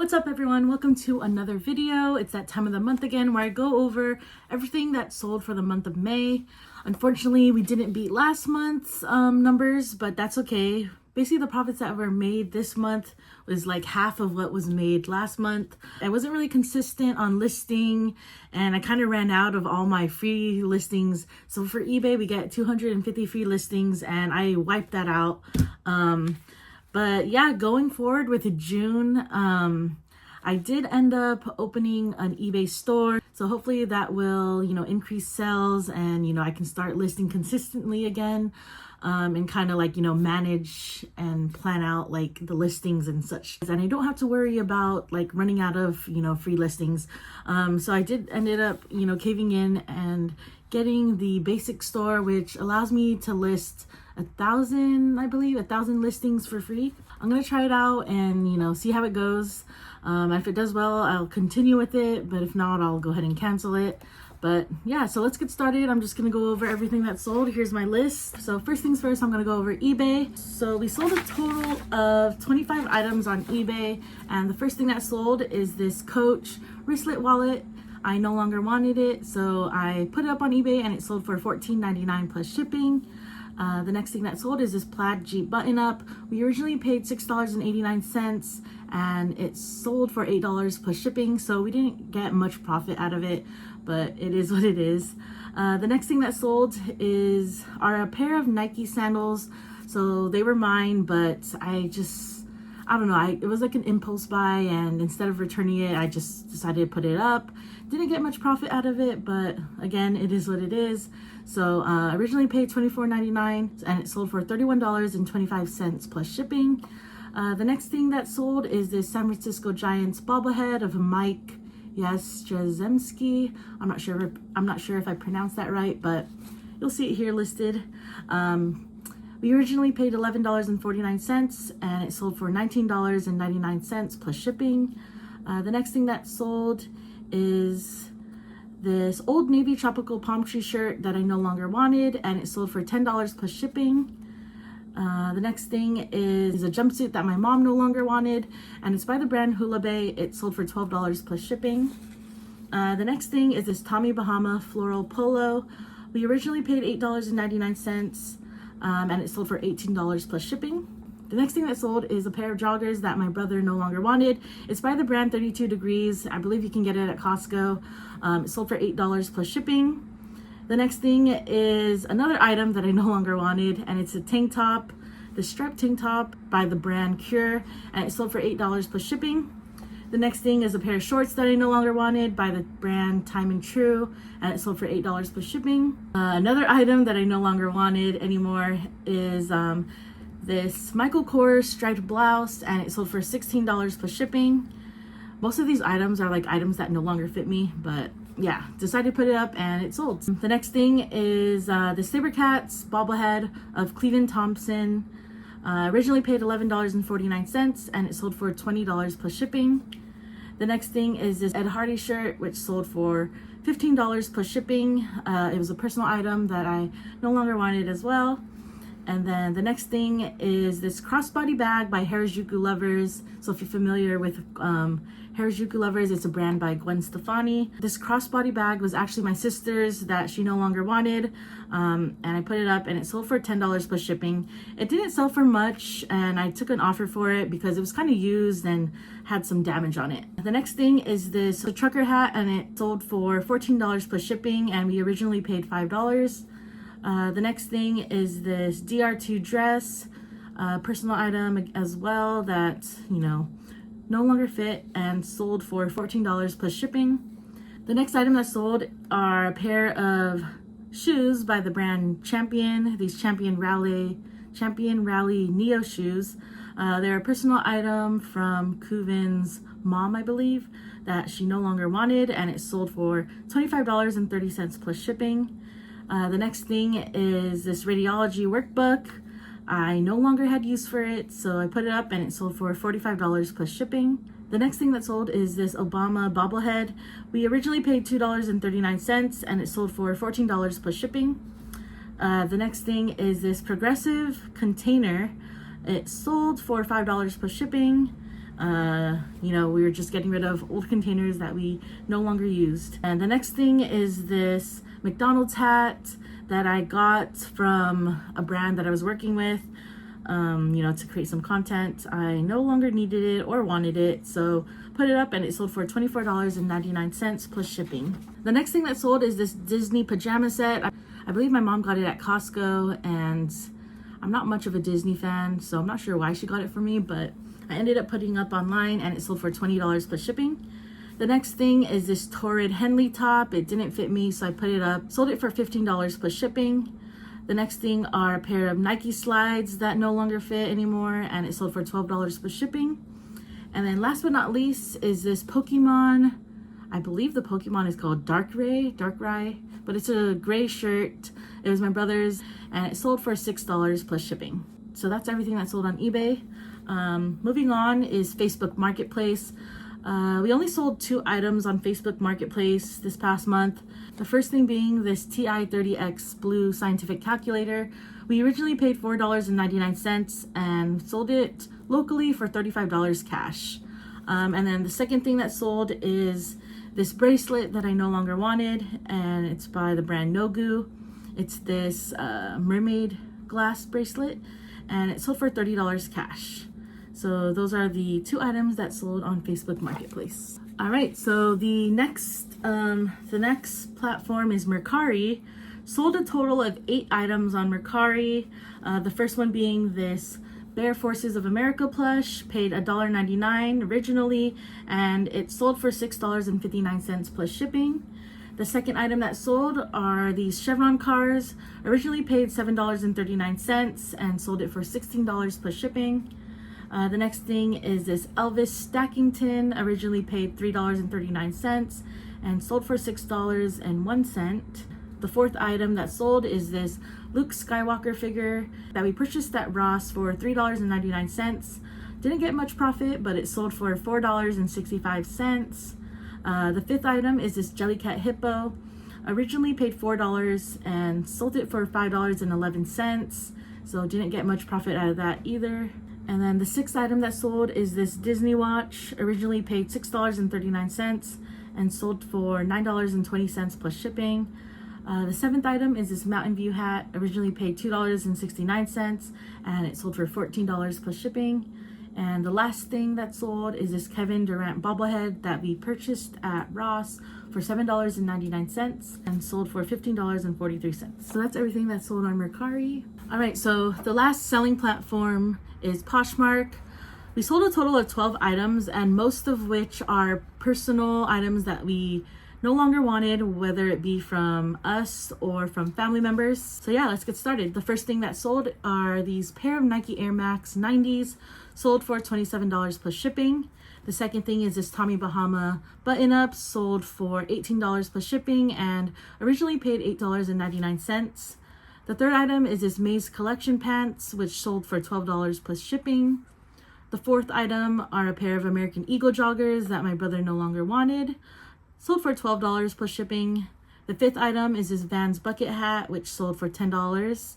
What's up everyone? Welcome to another video. It's that time of the month again where I go over everything that sold for the month of May. Unfortunately, we didn't beat last month's numbers, but that's okay. Basically, the profits that were made this month was like half of what was made last month. I wasn't really consistent on listing and I kind of ran out of all my free listings. So for eBay, we get 250 free listings and I wiped that out. But yeah, going forward with June, I did end up opening an eBay store. So hopefully that will, increase sales and, I can start listing consistently again, and kind of like, manage and plan out like the listings and such. And I don't have to worry about like running out of, free listings. So I did ended up, caving in and getting the basic store, which allows me to list 1,000 listings for free. I'm gonna try it out and see how it goes. If it does well, I'll continue with it, but if not, I'll go ahead and cancel it. But yeah, so let's get started. I'm just gonna go over everything that sold. Here's my list. So first things first, I'm gonna go over eBay. So we sold a total of 25 items on eBay, and the first thing that sold is this Coach wristlet wallet. I no longer wanted it, so I put it up on eBay and it sold for $14.99 plus shipping. The next thing that sold is this plaid Jeep button-up. We originally paid $6.89 and it sold for $8 plus shipping, so we didn't get much profit out of it, but it is what it is. The next thing that sold are a pair of Nike sandals. So they were mine, but I don't know, it was like an impulse buy, and instead of returning it, I just decided to put it up. Didn't get much profit out of it, but again, it is what it is. So originally paid $24.99 and it sold for $31.25 plus shipping. The next thing that sold is this San Francisco Giants bobblehead of Mike Jastrzemski. I'm not sure if I pronounced that right, but you'll see it here listed. We originally paid $11.49 and it sold for $19.99 plus shipping. The next thing that sold is this Old Navy tropical palm tree shirt that I no longer wanted, and it sold for $10 plus shipping. The next thing is a jumpsuit that my mom no longer wanted, and it's by the brand Hula Bay. It sold for $12 plus shipping. The next thing is this Tommy Bahama floral polo. We originally paid $8.99 and it sold for $18 plus shipping. The next thing that sold is a pair of joggers that my brother no longer wanted. It's by the brand 32 Degrees. I believe you can get it at Costco. It sold for $8 plus shipping. The next thing is another item that I no longer wanted, and it's a tank top, the striped tank top by the brand Cure, and it sold for $8 plus shipping. The next thing is a pair of shorts that I no longer wanted by the brand Time and True, and it sold for $8 plus shipping. Another item that I no longer wanted anymore is this Michael Kors striped blouse, and it sold for $16 plus shipping. Most of these items are like items that no longer fit me, but yeah, decided to put it up and it sold. The next thing is the Sabercats bobblehead of Cleveland Thompson. Originally paid $11.49 and it sold for $20 plus shipping. The next thing is this Ed Hardy shirt, which sold for $15 plus shipping. It was a personal item that I no longer wanted as well. And then the next thing is this crossbody bag by Harajuku Lovers. So if you're familiar with Harajuku Lovers, it's a brand by Gwen Stefani. This crossbody bag was actually my sister's that she no longer wanted. And I put it up and it sold for $10 plus shipping. It didn't sell for much and I took an offer for it because it was kind of used and had some damage on it. The next thing is this trucker hat, and it sold for $14 plus shipping, and we originally paid $5. The next thing is this DR2 dress, personal item as well that, no longer fit and sold for $14 plus shipping. The next item that sold are a pair of shoes by the brand Champion, these Champion Rally Neo shoes. They're a personal item from Kuvin's mom, I believe, that she no longer wanted, and it sold for $25.30 plus shipping. The next thing is this radiology workbook. I no longer had use for it, so I put it up and it sold for $45 plus shipping. The next thing that sold is this Obama bobblehead. We originally paid $2.39 and it sold for $14 plus shipping. The next thing is this Progressive container. It sold for $5 plus shipping. You know, we were just getting rid of old containers that we no longer used. And the next thing is this McDonald's hat that I got from a brand that I was working with, you know, to create some content. I no longer needed it or wanted it, so put it up, and it sold for $24.99 plus shipping. The next thing that sold is this Disney pajama set. I believe my mom got it at Costco, and I'm not much of a Disney fan, so I'm not sure why she got it for me, but I ended up putting up online, and it sold for $20 plus shipping. The next thing is this Torrid Henley top. It didn't fit me, so I put it up. Sold it for $15 plus shipping. The next thing are a pair of Nike slides that no longer fit anymore, and it sold for $12 plus shipping. And then last but not least is this Pokemon. I believe the Pokemon is called Darkrai, but it's a gray shirt. It was my brother's, and it sold for $6 plus shipping. So that's everything that sold on eBay. Moving on is Facebook Marketplace. We only sold 2 items on Facebook Marketplace this past month. The first thing being this TI-30X blue scientific calculator. We originally paid $4.99 and sold it locally for $35 cash. And then the second thing that sold is this bracelet that I no longer wanted, and it's by the brand Nogu. It's this mermaid glass bracelet, and it sold for $30 cash. So those are the 2 items that sold on Facebook Marketplace. All right, so the next platform is Mercari. Sold a total of 8 items on Mercari. The first one being this Bear Forces of America plush. Paid $1.99 originally, and it sold for $6.59 plus shipping. The second item that sold are these Chevron cars. Originally paid $7.39 and sold it for $16 plus shipping. The next thing is this Elvis stacking tin. Originally paid $3.39 and sold for $6.01. The fourth item that sold is this Luke Skywalker figure that we purchased at Ross for $3.99. Didn't get much profit, but it sold for $4.65. The fifth item is this Jellycat hippo. Originally paid $4 and sold it for $5.11. So didn't get much profit out of that either. And then the sixth item that sold is this Disney watch. Originally paid $6.39 and sold for $9.20 plus shipping. The seventh item is this Mountain View hat. Originally paid $2.69 and it sold for $14 plus shipping. And the last thing that sold is this Kevin Durant bobblehead that we purchased at Ross for $7.99 and sold for $15.43. So that's everything that sold on Mercari. All right, so the last selling platform is Poshmark. We sold a total of 12 items, and most of which are personal items that we no longer wanted, whether it be from us or from family members. So yeah, let's get started. The first thing that sold are these pair of Nike Air Max 90s, sold for $27 plus shipping. The second thing is this Tommy Bahama button-up, sold for $18 plus shipping and originally paid $8.99. The third item is this Maze Collection pants, which sold for $12 plus shipping. The fourth item are a pair of American Eagle joggers that my brother no longer wanted, sold for $12 plus shipping. The fifth item is this Vans bucket hat, which sold for $10.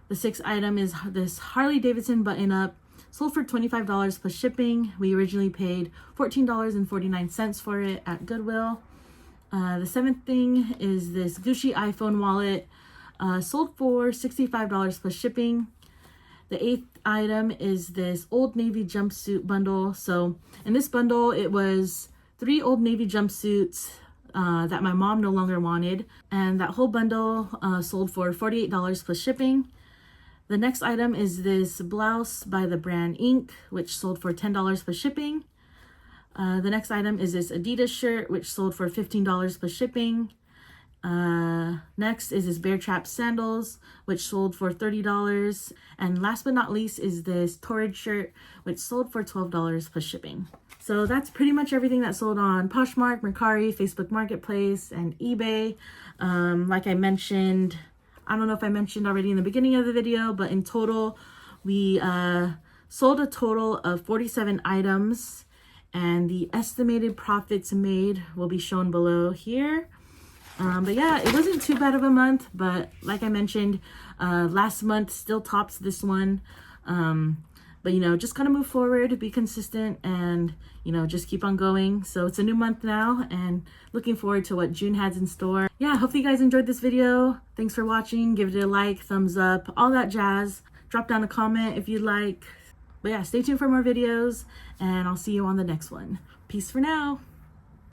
The sixth item is this Harley Davidson button-up, sold for $25 plus shipping. We originally paid $14.49 for it at Goodwill. The seventh thing is this Gucci iPhone wallet, sold for $65 plus shipping. The eighth item is this Old Navy jumpsuit bundle. So in this bundle, it was 3 Old Navy jumpsuits that my mom no longer wanted. And that whole bundle sold for $48 plus shipping. The next item is this blouse by the brand Ink, which sold for $10 plus shipping. The next item is this Adidas shirt, which sold for $15 plus shipping. Next is this Bear Trap sandals, which sold for $30. And last but not least is this Torrid shirt, which sold for $12 plus shipping. So that's pretty much everything that sold on Poshmark, Mercari, Facebook Marketplace, and eBay. Like I mentioned, I don't know if I mentioned already in the beginning of the video, but in total, we sold a total of 47 items, and the estimated profits made will be shown below here. But yeah, it wasn't too bad of a month, but like I mentioned, last month still tops this one. But But, you know, just kind of move forward, be consistent, and, you know, just keep on going. So it's a new month now, and looking forward to what June has in store. Yeah, hopefully you guys enjoyed this video. Thanks for watching. Give it a like, thumbs up, all that jazz. Drop down a comment if you'd like. But yeah, stay tuned for more videos, and I'll see you on the next one. Peace for now.